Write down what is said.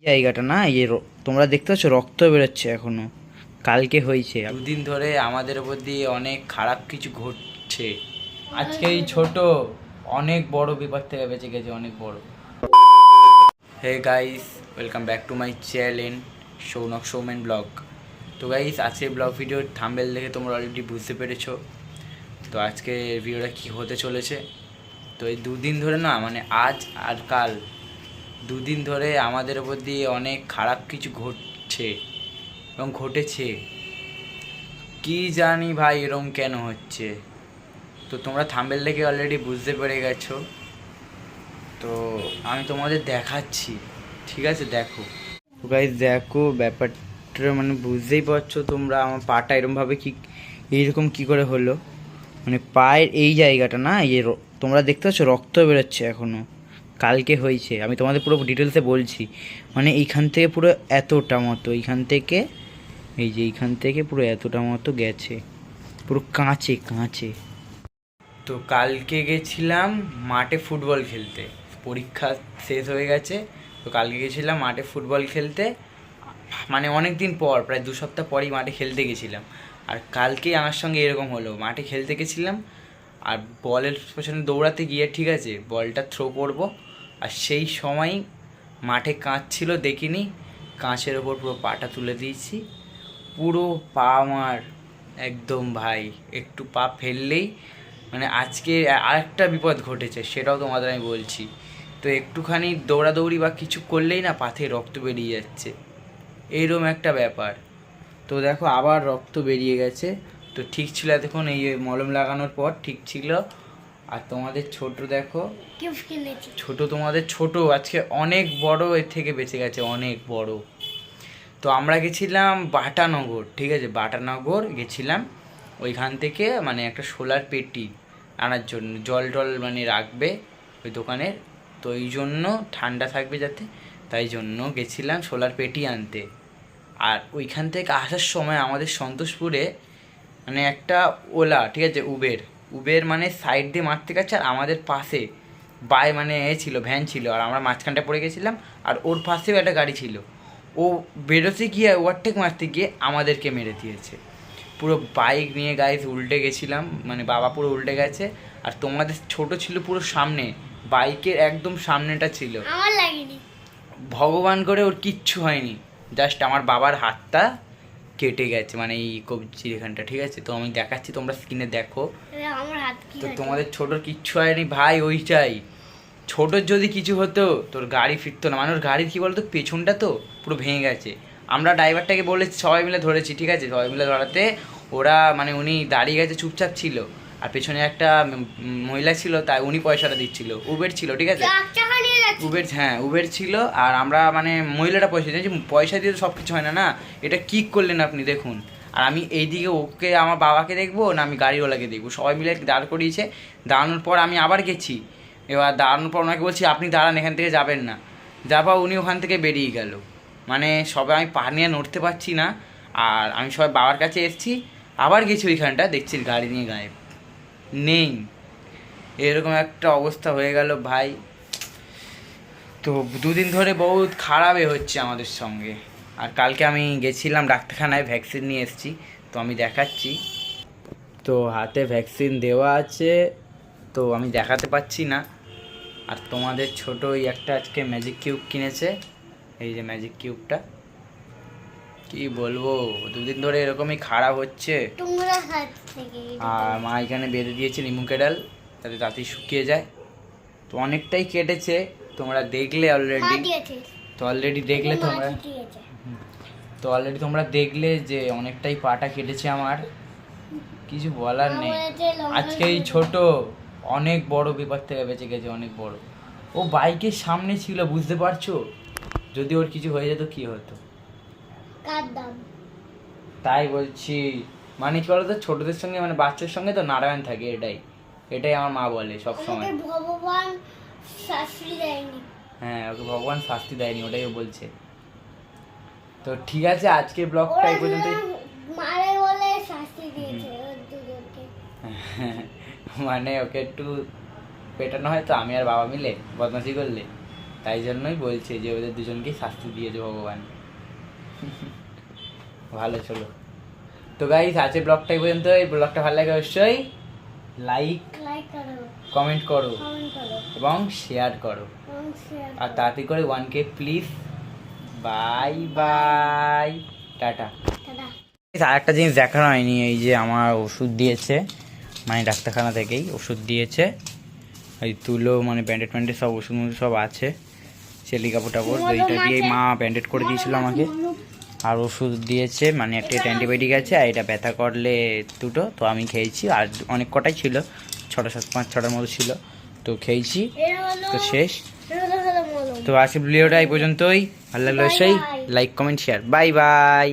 জায়গাটা না তোমরা দেখতে পাচ্ছ রক্ত বেরোচ্ছে এখনো। কালকে হয়েছে, দুদিন ধরে আমাদের উপর দিয়ে অনেক খারাপ কিছু ঘটছে। আজকে এই ছোট অনেক বড় বিপদ থেকে বেঁচে গেছে, অনেক বড়। Hey guys, welcome back to my channel Shounak Soumen vlog. তো গাইস, আজকের ব্লগ ভিডিওর থাম্বনেল দেখে তোমরা অলরেডি বুঝতে পেরেছো তো আজকে ভিডিওটা কি হতে চলেছে। তো এই দুদিন ধরে না, মানে আজ আর কাল দুদিন ধরে আমাদের উপর দিয়ে অনেক খারাপ কিছু ঘটছে এবং ঘটেছে। কি জানি ভাই এরকম কেন হচ্ছে। তো তোমরা থাম্বনেল দেখে অলরেডি বুঝতে পেরে গেছো। তো আমি তোমাদের দেখাচ্ছি, ঠিক আছে? দেখো গাইস, দেখো ব্যাপারটা, মানে বুঝতেই পারছো তোমরা আমার পাটা এরকমভাবে এইরকম কি করে হলো। মানে পায়ের এই জায়গাটা না, তোমরা দেখতে পাচ্ছ রক্ত বেরোচ্ছে এখনো। কালকে হয়েছে, আমি তোমাদের পুরো ডিটেলসে বলছি। মানে এইখান থেকে পুরো এতটা মতো, এইখান থেকে এই যে এইখান থেকে পুরো এতটা মতো গেছে, পুরো কাঁচে কাঁচে। তো কালকে গেছিলাম মাঠে ফুটবল খেলতে, পরীক্ষা শেষ হয়ে গেছে। তো কালকে গেছিলাম মাঠে ফুটবল খেলতে, মানে অনেক দিন পর, প্রায় 2 সপ্তাহ পরই মাঠে খেলতে গেছিলাম। আর কালকেই আমার সঙ্গে এরকম হলো, মাঠে খেলতে গেছিলাম আর বলের পেছনে দৌড়াতে গিয়ে, ঠিক আছে, বলটা থ্রো করবো, আর সেই সময়ই মাঠে কাঁচ ছিল, দেখিনি, কাঁচের ওপর পুরো পাটা তুলে দিয়েছি। পুরো পা আমার একদম, ভাই একটু পা ফেললেই, মানে আজকে আরেকটা বিপদ ঘটেছে, সেটাও তোমাদের আমি বলছি। তো একটুখানি দৌড়াদৌড়ি বা কিছু করলেই না পা থেকে রক্ত বেরিয়ে যাচ্ছে, এইরকম একটা ব্যাপার। তো দেখো আবার রক্ত বেরিয়ে গেছে। তো ঠিক ছিল এতক্ষণ, এই মলম লাগানোর পর ঠিক ছিল। আর তোমাদের ছোট দেখো, ছোট তোমাদের ছোট আজকে অনেক বড় এর থেকে বেঁচে গেছে, অনেক বড়। তো আমরা গেছিলাম বাটানগর, ঠিক আছে, বাটানগর গেছিলাম। ওইখান থেকে মানে একটা সোলার পেটি আনার জন্য, জল টল মানে রাখবে ওই দোকানের, তো এই জন্য ঠান্ডা থাকবে যাতে, তাই জন্য গেছিলাম সোলার পেটি আনতে। আর ওইখান থেকে আসার সময় আমাদের সন্তোষপুরে মানে একটা ওলা, ঠিক আছে, উবের মানে সাইড দিয়ে মারতে গেছে, আর আমাদের পাশে মানে ছিল, ভ্যান ছিল, আর আমরা মাঝখানটা পড়ে গেছিলাম। আর ওর পাশেও একটা গাড়ি ছিল, ও বেরোতে গিয়ে ওভারটেক মারতে গিয়ে আমাদেরকে মেরে দিয়েছে। পুরো বাইক নিয়ে গাইজ উল্টে গেছিলাম, মানে বাবা পুরো উল্টে গেছে। আর তোমাদের ছোট ছিল পুরো সামনে, বাইকের একদম সামনেটা ছিল, আমার লাগেনি, ভগবান করে ওর কিচ্ছু হয়নি, জাস্ট আমার বাবার হাতটা কেটে গেছে, মানে এই কবজির এখানটা, ঠিক আছে। তো আমি দেখাচ্ছি, তোমরা স্ক্রিনে দেখো। আমার হাত, তো তোমাদের ছোটোর কিচ্ছু হয়নি ভাই, ওইটাই। ছোটোর যদি কিছু হতো তোর গাড়ি ফিরতো না, মানে ওর গাড়ির কী বলতো, পেছনটা তো পুরো ভেঙে গেছে। আমরা ড্রাইভারটাকে বলেছি, সবাই মিলে ধরেছি, ঠিক আছে, সবাই মিলে ধরাতে ওরা, মানে উনি দাঁড়িয়ে গেছে, চুপচাপ ছিল। আর পেছনে একটা মহিলা ছিল, তাই উনি পয়সাটা দিচ্ছিল, উবের ছিল, ঠিক আছে, উবের, হ্যাঁ উবের ছিল। আর আমরা মানে মহিলাটা পয়সা দিয়েছি, পয়সা দিয়ে তো সব কিছু হয় না, না এটা কী করলেন আপনি দেখুন। আর আমি এইদিকে ওকে, আমার বাবাকে দেখবো না আমি গাড়িওয়ালাকে দেখবো, সবাই মিলে দাঁড় করিয়েছে। দাঁড়ানোর পর আমি আবার গেছি, এবার দাঁড়ানোর পর ওনাকে বলছি আপনি দাঁড়ান, এখান থেকে যাবেন না, যাবা, উনি ওখান থেকে বেরিয়ে গেল। মানে সবাই, আমি পা নিয়ে নড়তে পারছি না। আর আমি সবাই বাবার কাছে এসেছি, আবার গেছি ওইখানটা, দেখছি গাড়ি নিয়ে গায়েব নেই। এরকম একটা অবস্থা হয়ে গেল ভাই। তো দুদিন ধরে বহুত খারাপই হচ্ছে আমাদের সঙ্গে। আর কালকে আমি গেছিলাম ডাক্তারখানায়, ভ্যাকসিন নিয়ে এসেছি, তো আমি দেখাচ্ছি। তো হাতে ভ্যাকসিন দেওয়া আছে, তো আমি দেখাতে পাচ্ছি না। আর তোমাদের ছোট ওই একটা আজকে ম্যাজিক কিউব কিনেছে, এই যে ম্যাজিক কিউবটা, কি বলবো, দুদিন ধরে এরকমই খারাপ হচ্ছে। আর মা এখানে বেঁধে দিয়েছে নিমুকেডাল, যাতে তাড়াতাড়ি শুকিয়ে যায়। তো অনেকটাই কেটেছে, তোমরা দেখলে অলরেডি। তো অলরেডি দেখলে তোমরা, তো অলরেডি তোমরা দেখলে যে অনেকটাই পাটা কেটেছে আমার, কিছু বলার নেই। আজকে এই ছোট অনেক বড় বিপদ থেকে বেঁচে গেছে, অনেক বড়। ও বাইকের সামনে ছিল, বুঝতে পারছো, যদি ওর কিছু হয়ে যেত কি হতো। তাই বলছি, মানে কি বলতো, ছোটদের সঙ্গে মানে বাচ্চার সঙ্গে তো নারায়ণ থাকে, এটাই এটাই আমার মা বলে সব সময়। ভগবান শাস্তি দেয়নি, হ্যাঁ ওকে ভগবান শাস্তি দেয়নি, ওটাই ও বলছে। তো ঠিক আছে, আজকের ব্লগটা এই পর্যন্ত। মারে বলে শাস্তি দিয়েছে মানে ওকে একটু পেটানো হয় তো, আমি আর বাবা মিলে বদমাশি করলে, তাই জন্যই বলছে যে ওদের দুজনকে শাস্তি দিয়েছে ভগবান। ভালো চলো, তো গাইস আজকে ব্লগটা এই পর্যন্ত। এই ব্লগটা ভালো লাগে অবশ্যই লাইক কমেন্ট করো এবং শেয়ার করো, আর তাড়াতাড়ি করে 1K প্লিজ। বাই বাই, টাটা। আর একটা জিনিস দেখানো হয়নি, এই যে আমার ওষুধ দিয়েছে, মানে ডাক্তারখানা থেকেই ওষুধ দিয়েছে। এই তুলো মানে ব্যান্ডেড ফ্যান্ডেড সব ওষুধ সব আছে, চেলি কাপড় টাপড়, তো এইটা দিয়ে মা ব্যান্ডেড করে দিয়েছিল আমাকে। আর ওষুধ দিয়েছে, মানে একটা অ্যান্টিবায়োটিক আছে, আর এটা ব্যথা করলে দুটো, তো আমি খেয়েছি। আর অনেক কটাই ছিল, 6-7-5-6টার মতো ছিল, তো খেয়েছি, তো শেষ। তো আজকে ভিডিওটা এই পর্যন্তই। ভালো লাগলো অবশ্যই like comment share. Bye bye.